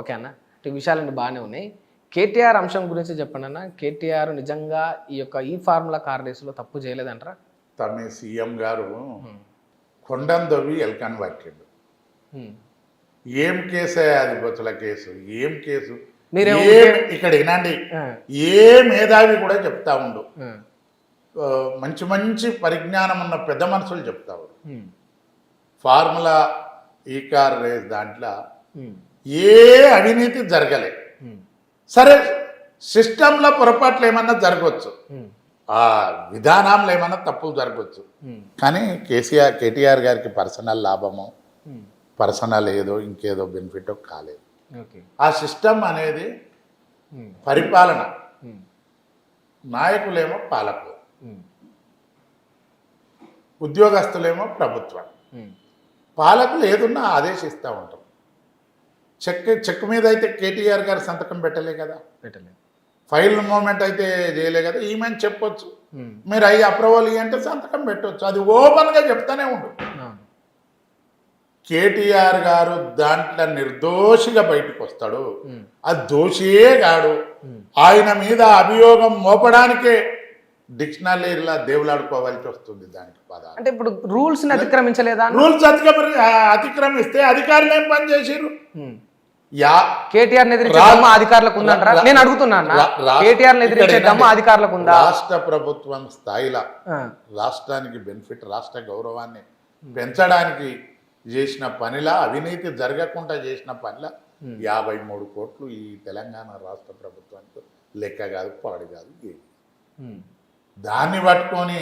Okay అన్న. ఈ విషయాలన్నీ బాగానే ఉన్నాయి. కేటీఆర్ అంశం గురించి చెప్పండి అన్న. కేటీఆర్ నిజంగా ఈ ఫార్ములా కార్ రేసులో తప్పు చేయలేదంటారా? తన సీఎం గారు కొండను దొవ్వి ఎల్కాన్ పట్టిండు. ఏం కేసే అది బొచ్చుల కేసు, ఏం కేసు ఇక్కడ వినండి. ఏ మేధావి కూడా చెప్తా ఉండు, మంచి మంచి పరిజ్ఞానం ఉన్న పెద్ద మనుషులు చెప్తా ఉండు. ఫార్ములా ఈ కార్ రేస్ దాంట్లో ఏ అవినీతి జరగలే. సరే, సిస్టంలో పొరపాట్లు ఏమన్నా జరగవచ్చు, ఆ విధానంలో ఏమన్నా తప్పులు జరగవచ్చు, కానీ కేటీఆర్ గారికి పర్సనల్ లాభమో పర్సనల్ ఏదో ఇంకేదో బెనిఫిటో కాలేదు. ఆ సిస్టమ్ అనేది పరిపాలన, నాయకులేమో పాలకులు, ఉద్యోగస్తులేమో ప్రభుత్వం. పాలకులు ఏదున్నా ఆదేశిస్తూ ఉంటాం. చెక్ మీద అయితే కేటీఆర్ గారు సంతకం పెట్టలే కదా, ఫైల్ మూమెంట్ అయితే చేయలే కదా. ఈమెను చెప్పొచ్చు, మీరు అయ్యి అప్రూవల్ ఇవ్వంటే సంతకం పెట్టవచ్చు, అది ఓపెన్గా చెప్తానే ఉండు. కేటీఆర్ గారు దాంట్లో నిర్దోషిగా బయటకు వస్తాడు, అది దోషియే కాడు. ఆయన మీద అభియోగం మోపడానికే డిక్షనరీలా దేవులాడుకోవాల్సి వస్తుంది. దానికి పదాలు అంటే ఇప్పుడు రూల్స్ అతిక్రమించలేదా? రూల్స్ అతిక్రమిస్తే అధికారులు ఏం పని చేసిరు? కేటీఆర్ అధికారులకు ఉందంటారా? నేను అడుగుతున్నా, కేటీఆర్ అధికారులకు ఉందా? రాష్ట్ర ప్రభుత్వం స్థాయిలో రాష్ట్రానికి బెనిఫిట్, రాష్ట్ర గౌరవాన్ని పెంచడానికి చేసిన పనిలా, అవినీతి జరగకుండా చేసిన పనిలా 53 కోట్లు ఈ తెలంగాణ రాష్ట్ర ప్రభుత్వానికి లెక్క కాదు, పాడు కాదు. దాన్ని పట్టుకొని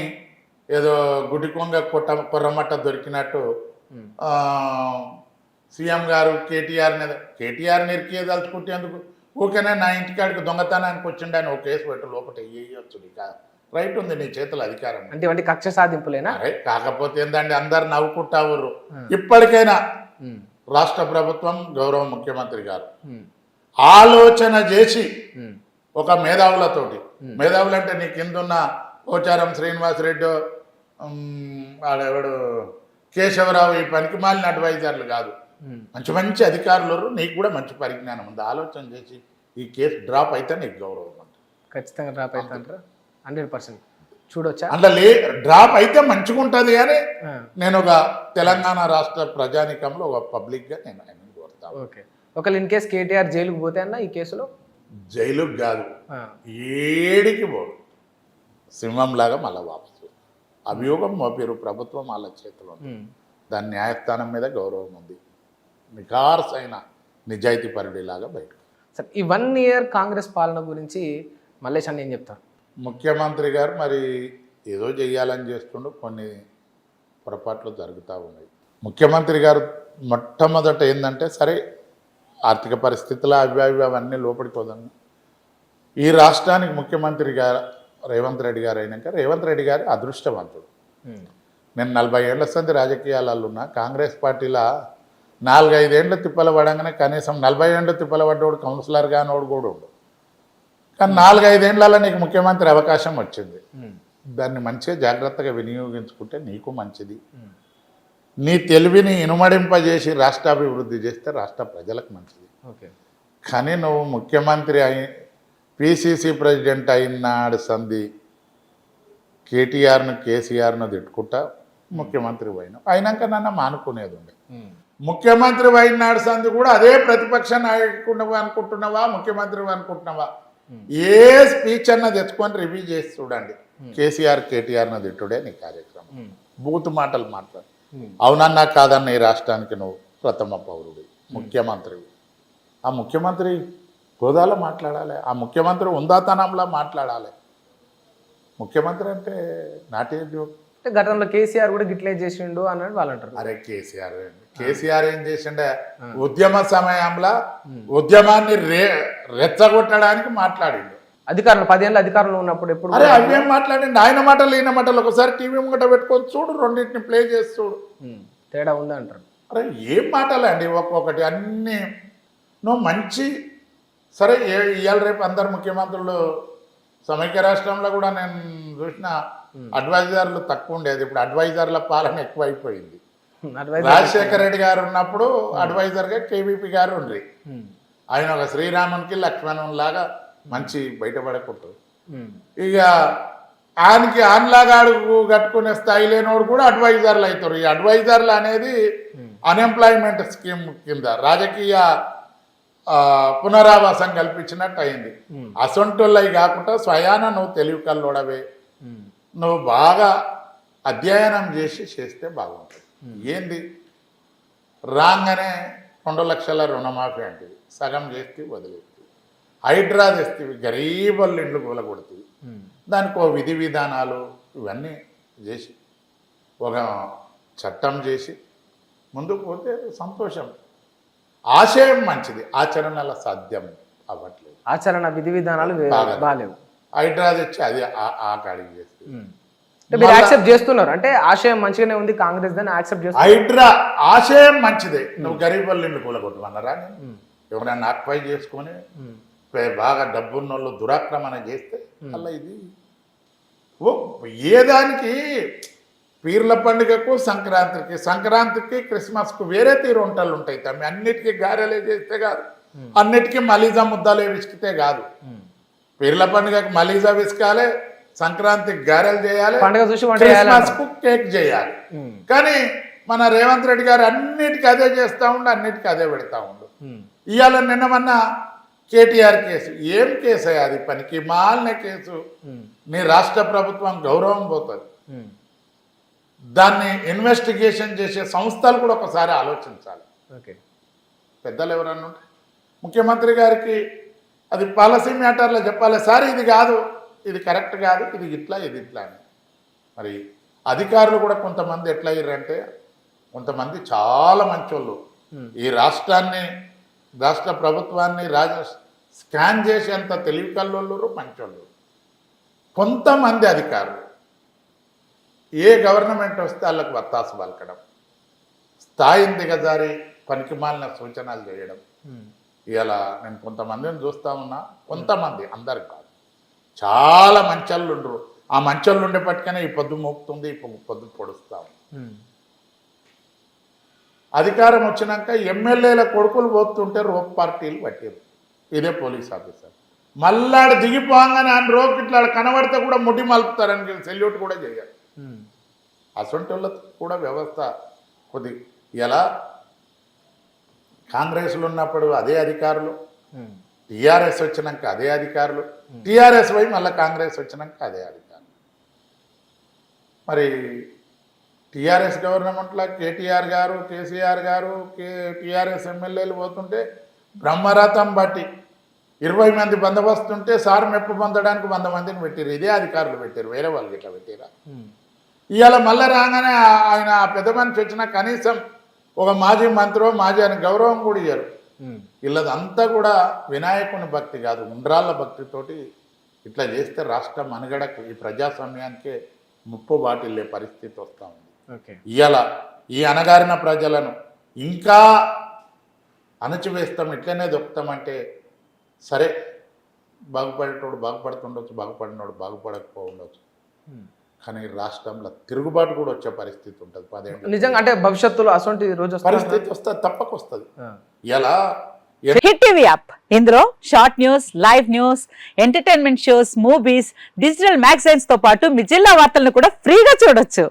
ఏదో గుడి కొంగ కొర్రమట్ట దొరికినట్టు సీఎం గారు కేటీఆర్ నిరికేదలుచుకుంటేందుకు ఊరికేనే నా ఇంటికాడికి దొంగతనానికి వచ్చిండు అని ఒక కేసు పెట్టి లోపల వేయచ్చు. నీకు రైట్ ఉంది, నీ చేతుల అధికారం. అంటే కక్ష సాధింపులేనా? అరే కాకపోతే ఏందండి, అందరు నవ్వుకుంటావుర్రు. ఇప్పటికైనా రాష్ట్ర ప్రభుత్వం, గౌరవ ముఖ్యమంత్రి గారు ఆలోచన చేసి ఒక మేధావులతోటి, మేధావులు అంటే నీ కిందున్న పోచారం శ్రీనివాసరెడ్డి, వాడెవడు కేశవరావు, ఈ పనికి మాలిన అడ్వైజర్లు కాదు, మంచి మంచి అధికారులు, నీకు కూడా మంచి పరిజ్ఞానం ఉంది. ఆలోచన చేసి ఈ కేసు డ్రాప్ అయితే నీకు గౌరవం ఉంటుంది. ఖచ్చితంగా డ్రాప్ అయితే అంటారా? 100% చూడొచ్చా? అందులో డ్రాప్ అయితే మంచిగా ఉంటుంది. కానీ నేను ఒక తెలంగాణ రాష్ట్ర ప్రజానికంలో ఒక పబ్లిక్గా నేను ఆయన కోరుతాను. ఓకే, ఒకవేళ ఇన్ కేసు కేటీఆర్ జైలుకు పోతే అన్న ఈ కేసులో? జైలుకు కాదు, ఏడికి పోడు, సింహంలాగా మళ్ళీ వాపసు. అభియోగం మోపారు, ప్రభుత్వం వాళ్ళ చేతిలో, దాని న్యాయస్థానం మీద గౌరవం ఉంది, నిఖార్సైన నిజాయితీ పరుడిలాగా బయట. సార్, ఈ 1 year కాంగ్రెస్ పాలన గురించి మల్లేష్ అన్న ఏం చెప్తారు? ముఖ్యమంత్రి గారు మరి ఏదో చెయ్యాలని చేస్తుండో కొన్ని పొరపాట్లు జరుగుతూ ఉన్నాయి. ముఖ్యమంత్రి గారు మొట్టమొదట ఏంటంటే, సరే ఆర్థిక పరిస్థితుల అవన్నీ లోపలికి పోదాము. ఈ రాష్ట్రానికి ముఖ్యమంత్రి గారు రేవంత్ రెడ్డి గారు అయినాక, రేవంత్ రెడ్డి గారు అదృష్టవంతుడు. నేను 40 ఏళ్ల సంది రాజకీయాలలో ఉన్నా. కాంగ్రెస్ పార్టీలో 4-5 ఏళ్ళు తిప్పల పడంగానే కనీసం 40 ఏళ్ళు తిప్పల పడ్డోడు కౌన్సిలర్ కానోడు కూడా ఉండు. కానీ 4-5 ఏళ్లలో నీకు ముఖ్యమంత్రి అవకాశం వచ్చింది. దాన్ని మంచిగా జాగ్రత్తగా వినియోగించుకుంటే నీకు మంచిది. నీ తెలివిని ఇనుమడింపజేసి రాష్ట్రాభివృద్ధి చేస్తే రాష్ట్ర ప్రజలకు మంచిది. కానీ నువ్వు ముఖ్యమంత్రి పిసిసి ప్రెసిడెంట్ అయినాడు సంధి కేటీఆర్ను కేసీఆర్ను తిట్టుకుంటా ముఖ్యమంత్రి అయినాక నన్ను మానుకునేది ఉండే. ముఖ్యమంత్రి అయినాడు సంధి కూడా అదే ప్రతిపక్ష నాయకుడు అనుకుంటున్నావా, ముఖ్యమంత్రి అనుకుంటున్నావా? ఏ స్పీచ్ అన్న తెచ్చుకొని రివ్యూ చేసి చూడండి. కేటీఆర్ను తిట్టుడే నీ కార్యక్రమం. బూతు మాటలు మాట్లాడు. అవునన్నా కాదన్న ఈ రాష్ట్రానికి నువ్వు ప్రథమ పౌరుడు, ముఖ్యమంత్రివి. ఆ ముఖ్యమంత్రి హోదాలో మాట్లాడాలి, ఆ ముఖ్యమంత్రి ఉందాతనంలో మాట్లాడాలి. ముఖ్యమంత్రి అంటే నాటే జోక్. గతంలో కేసీఆర్ కూడా గిట్లే చేసిండు అన్నాడు వాళ్ళు అంటారు. అరే కేసీఆర్ ఏం చేసిండే, ఉద్యమ సమయంలో ఉద్యమాన్ని రెచ్చగొట్టడానికి మాట్లాడిండు. అధికారులు 10 ఏళ్ళు అధికారంలో ఉన్నప్పుడు ఎప్పుడు అరే అవేం మాట్లాడిండు? ఆయన మాటలు ఈయన మాటలు ఒకసారి టీవీ ముంగట పెట్టుకొని చూడు, రెండింటిని ప్లే చేసి చూడు, తేడా ఉందా అంటారు. అరే ఏం మాటలే అండి, ఒక్కొక్కటి అన్నీ నువ్వు మంచి. సరే, ఇవాళ రేపు అందరు ముఖ్యమంత్రులు, సమైక్య రాష్ట్రంలో కూడా నేను చూసిన అడ్వైజర్లు తక్కువ ఉండేది. ఇప్పుడు అడ్వైజర్ల పాలన ఎక్కువ అయిపోయింది. రాజశేఖర రెడ్డి గారు ఉన్నప్పుడు అడ్వైజర్గా కేవీపీ గారు ఉండ్రి. ఆయన ఒక శ్రీరామునికి లక్ష్మణునిలాగా మంచి బయటపడకుంటాడు. ఇక ఆయనకి ఆయనలాగా అడుగు కట్టుకునే స్థాయి లేనివాడు కూడా అడ్వైజర్లు అవుతారు. ఈ అడ్వైజర్లు అనేది అన్ఎంప్లాయ్మెంట్ స్కీమ్ కింద రాజకీయ పునరావాసం కల్పించినట్టు అయింది. అసొంటోళ్ళవి కాకుండా స్వయాన నువ్వు తెలివి కల్లోడవే, నువ్వు బాగా అధ్యయనం చేస్తే బాగుంటుంది. ఏంది రాగానే 2 లక్షల రుణమాఫీ అంటే సగం చేస్తే వదిలేస్తే, హైడ్రా తెస్తే గరీబుల ఇండ్లు కూలగొడుతుంది. దానికి ఒక విధి విధానాలు ఇవన్నీ చేసి ఒక చట్టం చేసి ముందుకు పోతే సంతోషం. ఆశయం మంచిది, ఆచరణల సాధ్యం అవ్వట్లేదు. ఆచరణ విధి విధానాలు బాగాలేవు. హైడ్రా తెచ్చి అది ఆ కాడికి చేస్తుంది. మీరు యాక్సెప్ట్ చేస్తున్నారు అంటే ఆశయం మంచిగానే ఉంది, కాంగ్రెస్ దాన్ని యాక్సెప్ట్ చేస్తున్నారు. హైడ్రా ఆశయం మంచిదే. నువ్వు గరీబుల ఇండ్లు కూలగొట్టమన్నారా? ఎవరైనా ఆక్యుపై చేసుకొని బాగా డబ్బున్న వాళ్ళు దురాక్రమణ చేస్తే అలా ఇది ఏ దానికి పీర్ల పండుగకు సంక్రాంతికి క్రిస్మస్కు వేరే తీరు వంటలు ఉంటాయి. తమ్మి అన్నిటికీ గారెలే చేస్తే కాదు, అన్నిటికీ మలీజా ముద్దలే విసికితే కాదు. పీర్ల పండుగకు మలీజా విసుకాలి, సంక్రాంతికి గారెలు చేయాలి, క్రిస్మస్కు కేక్ చేయాలి. కానీ మన రేవంత్ రెడ్డి గారు అన్నిటికీ అదే చేస్తూ ఉండు, అన్నిటికీ అదే పెడతా ఉండు. ఇవాళ నిన్నమన్నా కేటీఆర్ కేసు ఏం కేసు అది? పనికి మాలిన కేసు. నీ రాష్ట్ర ప్రభుత్వం గౌరవం పోతుంది. దాన్ని ఇన్వెస్టిగేషన్ చేసే సంస్థలు కూడా ఒకసారి ఆలోచించాలి. పెద్దలు ఎవరన్నా ఉంటే ముఖ్యమంత్రి గారికి అది పాలసీ మ్యాటర్లో చెప్పాలి, సార్ ఇది కాదు, ఇది కరెక్ట్ కాదు, ఇది ఇట్లా ఇది ఇట్లా అని. మరి అధికారులు కూడా కొంతమంది ఎట్లా అయ్యారంటే, కొంతమంది చాలా మంచోళ్ళు ఈ రాష్ట్ర ప్రభుత్వాన్ని స్కాన్ చేసేంత తెలివి కల్లోళ్ళు మంచోళ్ళు. కొంతమంది అధికారులు ఏ గవర్నమెంట్ వస్తే వాళ్ళకు వత్తాసు పలకడం, స్థాయిని దిగజారి పనికిమాలిన సూచనలు చేయడం. ఇలా నేను కొంతమందిని చూస్తూ ఉన్నా, కొంతమంది అందరు కాదు, చాలా మంచళ్ళు ఉండరు. ఆ మంచళ్ళు ఉండే పట్టుకనే ఈ పొద్దు మోపుతుంది, ఈ పొద్దు పొడుస్తాము. అధికారం వచ్చినాక ఎమ్మెల్యేల కొడుకులు పోతుంటే రోప్ పార్టీలు పట్టారు. ఇదే పోలీస్ ఆఫీసర్ మళ్ళాడు దిగిపోగానే ఆయన రోప్ ఇట్లా కనబడితే కూడా ముడి మలుపుతారని సెల్యూట్ కూడా చేయాలి. అసొంటి వాళ్ళతో కూడా వ్యవస్థ కొద్ది ఎలా కాంగ్రెస్లో ఉన్నప్పుడు అదే అధికారులు, టీఆర్ఎస్ వచ్చినాక అదే అధికారులు, టీఆర్ఎస్ పోయి మళ్ళీ కాంగ్రెస్ వచ్చినాక అదే అధికారులు. మరి టీఆర్ఎస్ గవర్నమెంట్లో కేటీఆర్ గారు, కేసీఆర్ గారు, టీఆర్ఎస్ ఎమ్మెల్యేలు పోతుంటే బ్రహ్మరథం బట్టి 20 మంది బందోబస్తుంటే సార్ మెప్పు పొందడానికి 100 మందిని పెట్టారు. ఇదే అధికారులు పెట్టారు, వేరే వాళ్ళకి ఇట్లా పెట్టారా? ఇవాళ మళ్ళీ రాగానే ఆయన పెద్ద మనిషి వచ్చినా కనీసం ఒక మాజీ మంత్రో మాజీ అని గౌరవం కూడా ఇయ్యరు. వీళ్ళదంతా కూడా వినాయకుని భక్తి కాదు, ఉండ్రాళ్ళ భక్తితోటి ఇట్లా చేస్తే రాష్ట్ర మనుగడకు, ఈ ప్రజాస్వామ్యానికే ముప్పు బాటిల్లే పరిస్థితి వస్తూ ఉంది. ఇవాళ ఈ అణగారిన ప్రజలను ఇంకా అణచివేస్తాం, ఇట్లనే దొక్కుతామంటే సరే, బాగుపడేటోడు బాగుపడుతుండొచ్చు, బాగుపడినోడు బాగుపడకపోవచ్చు. కానీ రాష్ట్రంలో తిరుగుబాటు కూడా వచ్చే పరిస్థితి ఉంటుంది. 10 ఏళ్ళు నిజంగా అంటే భవిష్యత్తులో అసలు రోజు పరిస్థితి వస్తుంది, తప్పకొస్తుంది. ఎలా హిట్ టీవీ యాప్, ఇందులో short news, live news, entertainment shows, movies, digital magazines తో పాటు మీ జిల్లా వార్తలను కూడా ఫ్రీగా చూడొచ్చు.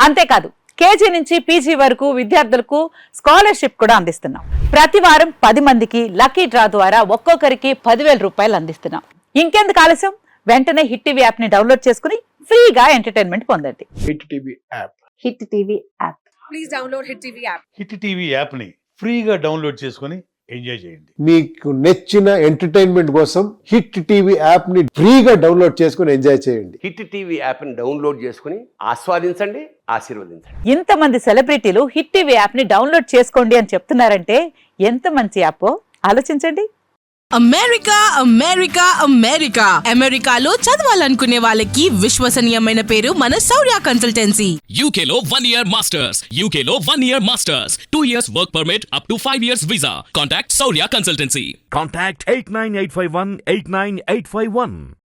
అంతేకాదు కేజీ నుంచి పీజీ వరకు విద్యార్థులకు స్కాలర్షిప్ కూడా అందిస్తున్నాం. ప్రతి వారం 10 మందికి లక్కీ డ్రా ద్వారా ఒక్కొక్కరికి 10,000 రూపాయలు అందిస్తున్నాం. ఇంకెందుకు ఆలస్యం, వెంటనే హిట్ టీవీ యాప్ ని డౌన్లోడ్ చేసుకుని ఫ్రీగా ఎంటర్టైన్మెంట్ పొందండి. Hit TV app. Hit TV app. Please download hit TV app. Hit TV app ని ఫ్రీగా డౌన్లోడ్ చేసుకొని ఎంజాయ్ చేయండి. మీకు నచ్చిన ఎంటర్టైన్మెంట్ కోసం హిట్ టీవీ యాప్ ని ఫ్రీగా డౌన్లోడ్ చేసుకొని ఎంజాయ్ చేయండి. హిట్ టీవీ యాప్ ని డౌన్లోడ్ చేసుకుని ఆస్వాదించండి, ఆశీర్వదించండి. ఇంతమంది సెలబ్రిటీలు హిట్ టీవీ యాప్ ని డౌన్లోడ్ చేసుకోండి అని చెప్తున్నారంటే ఎంత మంచి యాప్ ఆలోచించండి. అమెరికా అమెరికా అమెరికా అమెరికాలో చదవాలనుకునే వాళ్ళకి విశ్వసనీయమైన పేరు మన శౌర్య కన్సల్టెన్సీ. UK లో 1 year masters. UK లో 1 year masters. 2 years work permit up to 5 years visa. Contact Saurya Consultancy. Contact 89851 89851.